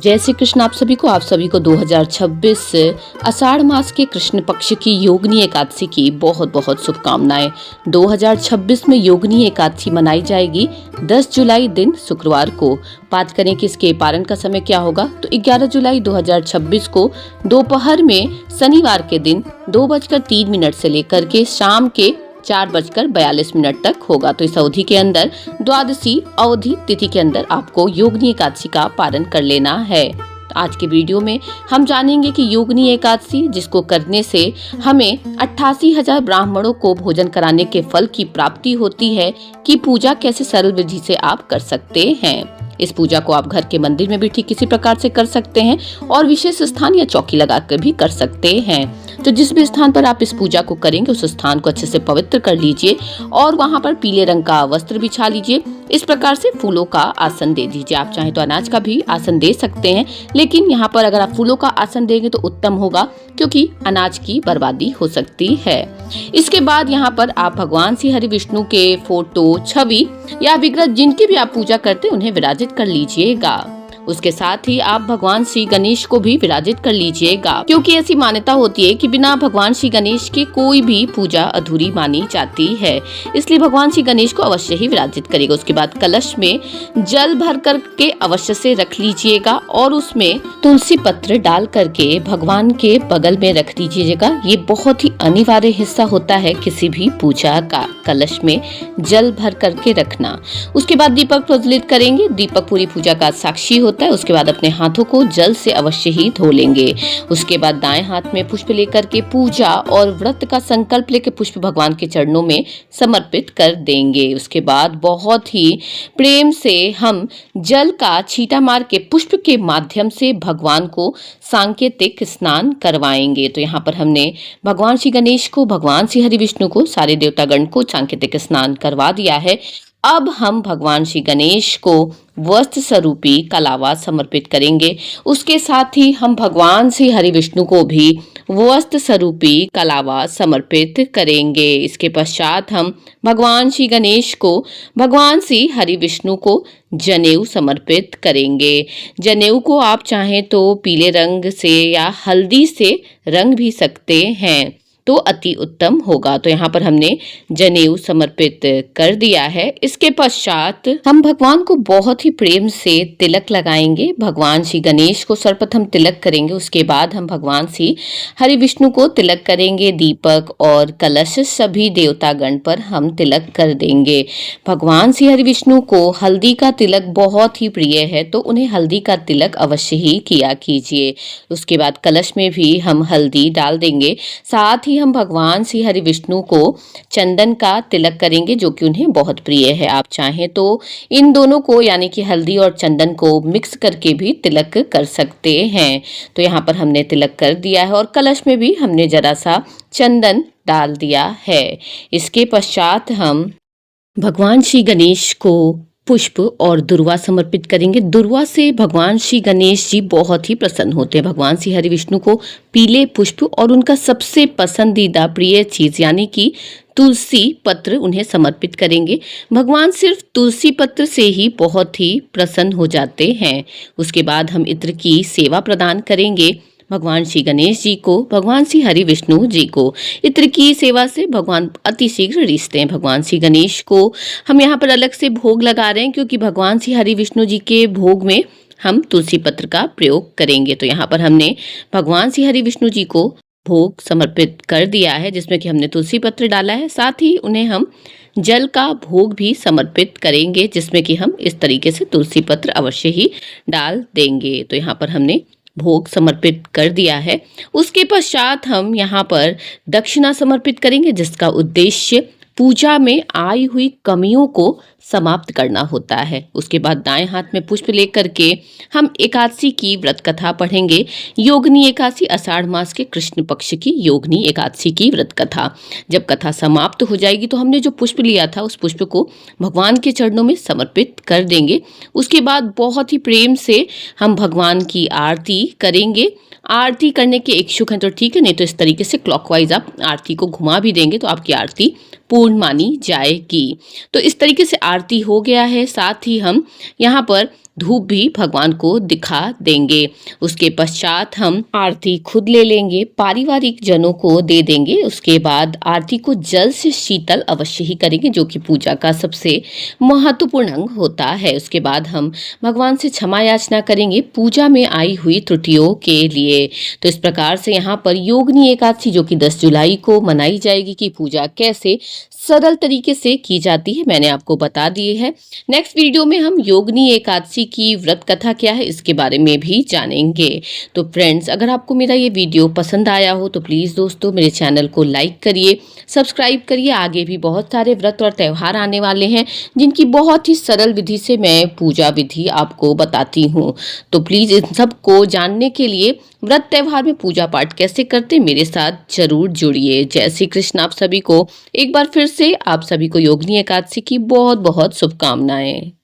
जय श्री कृष्ण। आप सभी को 2026 आषाढ़ मास के कृष्ण पक्ष की योगिनी एकादशी की बहुत बहुत शुभकामनाएं। 2026 में योगिनी एकादशी मनाई जाएगी 10 जुलाई दिन शुक्रवार को। बात करें कि इसके पारण का समय क्या होगा, तो 11 जुलाई 2026 को दोपहर में शनिवार के दिन 2:03 से लेकर के शाम के 4:42 तक होगा। तो इस अवधि के अंदर द्वादशी अवधि तिथि के अंदर आपको योगिनी एकादशी का पारण कर लेना है। तो आज के वीडियो में हम जानेंगे कि योगिनी एकादशी जिसको करने से हमें 88,000 ब्राह्मणों को भोजन कराने के फल की प्राप्ति होती है, कि पूजा कैसे सरल विधि से आप कर सकते हैं। इस पूजा को आप घर के मंदिर में भी ठीक किसी प्रकार से कर सकते हैं और विशेष स्थान या चौकी लगाकर भी कर सकते हैं। तो जिस भी स्थान पर आप इस पूजा को करेंगे उस स्थान को अच्छे से पवित्र कर लीजिए और वहां पर पीले रंग का वस्त्र बिछा लीजिए। इस प्रकार से फूलों का आसन दे दीजिए। आप चाहें तो अनाज का भी आसन दे सकते हैं, लेकिन यहाँ पर अगर आप फूलों का आसन देंगे तो उत्तम होगा, क्योंकि अनाज की बर्बादी हो सकती है। इसके बाद यहाँ पर आप भगवान श्री हरि विष्णु के फोटो, छवि या विग्रह जिनकी भी आप पूजा करते हैं उन्हें विराजित कर लीजिएगा। उसके साथ ही आप भगवान श्री गणेश को भी विराजित कर लीजिएगा, क्योंकि ऐसी मान्यता होती है कि बिना भगवान श्री गणेश के कोई भी पूजा अधूरी मानी जाती है। इसलिए भगवान श्री गणेश को अवश्य ही विराजित करेगा। उसके बाद कलश में जल भर करके अवश्य से रख लीजिएगा और उसमें तुलसी पत्र डाल करके भगवान के बगल में रख दीजिएगा। ये बहुत ही अनिवार्य हिस्सा होता है किसी भी पूजा का, कलश में जल भर करके रखना। उसके बाद दीपक प्रज्वलित करेंगे। दीपक पूरी पूजा का साक्षी होता है। उसके बाद अपने हाथों को जल से अवश्य ही धो लेंगे। उसके बाद दाएं हाथ में पुष्प लेकर के पूजा और व्रत का संकल्प लेकर पुष्प भगवान के चरणों में समर्पित कर देंगे। उसके बाद बहुत ही प्रेम से हम जल का छींटा मार के पुष्प के माध्यम से भगवान को सांकेतिक स्नान करवाएंगे। तो यहाँ पर हमने भगवान श्री गणेश को, भगवान श्री हरि विष्णु को, सारे देवतागण को सांकेतिक स्नान करवा दिया है। अब हम भगवान श्री गणेश को वस्त्र स्वरूपी कलावा समर्पित करेंगे। उसके साथ ही हम भगवान श्री हरि विष्णु को भी वस्त्र स्वरूपी कलावा समर्पित करेंगे। इसके पश्चात हम भगवान श्री गणेश को, भगवान श्री हरि विष्णु को जनेऊ समर्पित करेंगे। जनेऊ को आप चाहें तो पीले रंग से या हल्दी से रंग भी सकते हैं, तो अति उत्तम होगा। तो यहाँ पर हमने जनेऊ समर्पित कर दिया है। इसके पश्चात हम भगवान को बहुत ही प्रेम से तिलक लगाएंगे। भगवान श्री गणेश को सर्वप्रथम तिलक करेंगे। उसके बाद हम भगवान श्री हरि विष्णु को तिलक करेंगे। दीपक और कलश सभी देवतागण पर हम तिलक कर देंगे। भगवान श्री हरि विष्णु को हल्दी का तिलक बहुत ही प्रिय है, तो उन्हें हल्दी का तिलक अवश्य ही किया कीजिए। उसके बाद कलश में भी हम हल्दी डाल देंगे। साथ ही हम भगवान श्री हरि विष्णु को चंदन का तिलक करेंगे, जो कि उन्हें बहुत प्रिय है। आप चाहें तो इन दोनों को, यानी कि हल्दी और चंदन को मिक्स करके भी तिलक कर सकते हैं। तो यहाँ पर हमने तिलक कर दिया है और कलश में भी हमने जरा सा चंदन डाल दिया है। इसके पश्चात हम भगवान श्री गणेश को पुष्प और दुर्वा समर्पित करेंगे। दुर्वा से भगवान श्री गणेश जी बहुत ही प्रसन्न होते हैं। भगवान श्री हरि विष्णु को पीले पुष्प और उनका सबसे पसंदीदा प्रिय चीज यानी कि तुलसी पत्र उन्हें समर्पित करेंगे। भगवान सिर्फ तुलसी पत्र से ही बहुत ही प्रसन्न हो जाते हैं। उसके बाद हम इत्र की सेवा प्रदान करेंगे भगवान श्री गणेश जी को, भगवान श्री हरि विष्णु जी को। इत्र की सेवा से भगवान अति शीघ्र रिश्ते हैं। भगवान श्री गणेश को हम यहाँ पर अलग से भोग लगा रहे हैं, क्योंकि भगवान श्री हरि विष्णु जी के भोग में हम तुलसी पत्र का प्रयोग करेंगे। तो यहाँ पर हमने भगवान श्री हरि विष्णु जी को भोग समर्पित कर दिया है, जिसमें कि हमने तुलसी पत्र डाला है। साथ ही उन्हें हम जल का भोग भी समर्पित करेंगे, जिसमें कि हम इस तरीके से तुलसी पत्र अवश्य ही डाल देंगे। तो यहाँ पर हमने भोग समर्पित कर दिया है। उसके पश्चात हम यहाँ पर दक्षिणा समर्पित करेंगे, जिसका उद्देश्य पूजा में आई हुई कमियों को समाप्त करना होता है। उसके बाद दाएं हाथ में पुष्प लेकर के हम एकादशी की व्रत कथा पढ़ेंगे। योगिनी एकादशी, आषाढ़ मास के कृष्ण पक्ष की योगिनी एकादशी की व्रत कथा। जब कथा समाप्त हो जाएगी तो हमने जो पुष्प लिया था उस पुष्प को भगवान के चरणों में समर्पित कर देंगे। उसके बाद बहुत ही प्रेम से हम भगवान की आरती करेंगे। आरती करने के इच्छुक हैं तो ठीक है, नहीं तो इस तरीके से क्लॉकवाइज आप आरती को घुमा भी देंगे तो आपकी आरती पूर्ण मानी जाएगी। तो इस तरीके से आरती हो गया है, साथ ही हम यहाँ पर धूप भी भगवान को दिखा देंगे। उसके पश्चात हम आरती खुद ले लेंगे, पारिवारिक जनों को दे देंगे। उसके बाद आरती को जल से शीतल अवश्य ही करेंगे, जो कि पूजा का सबसे महत्वपूर्ण अंग होता है। उसके बाद हम भगवान से क्षमा याचना करेंगे पूजा में आई हुई त्रुटियों के लिए। तो इस प्रकार से यहाँ पर योगिनी एकादशी जो कि 10 जुलाई को मनाई जाएगी की पूजा कैसे सरल तरीके से की जाती है मैंने आपको बता दिए है। नेक्स्ट वीडियो में हम योगिनी एकादशी की व्रत कथा क्या है इसके बारे में भी जानेंगे। तो फ्रेंड्स, अगर आपको मेरा ये वीडियो पसंद आया हो तो प्लीज़ दोस्तों मेरे चैनल को लाइक करिए, सब्सक्राइब करिए। आगे भी बहुत सारे व्रत और त्यौहार आने वाले हैं जिनकी बहुत ही सरल विधि से मैं पूजा विधि आपको बताती हूँ। तो प्लीज़ इन सब को जानने के लिए व्रत त्यौहार में पूजा पाठ कैसे करते मेरे साथ जरूर जुड़िए। जय श्री कृष्ण। आप सभी को एक बार फिर से आप सभी को योगिनी एकादशी की बहुत बहुत शुभकामनाएं।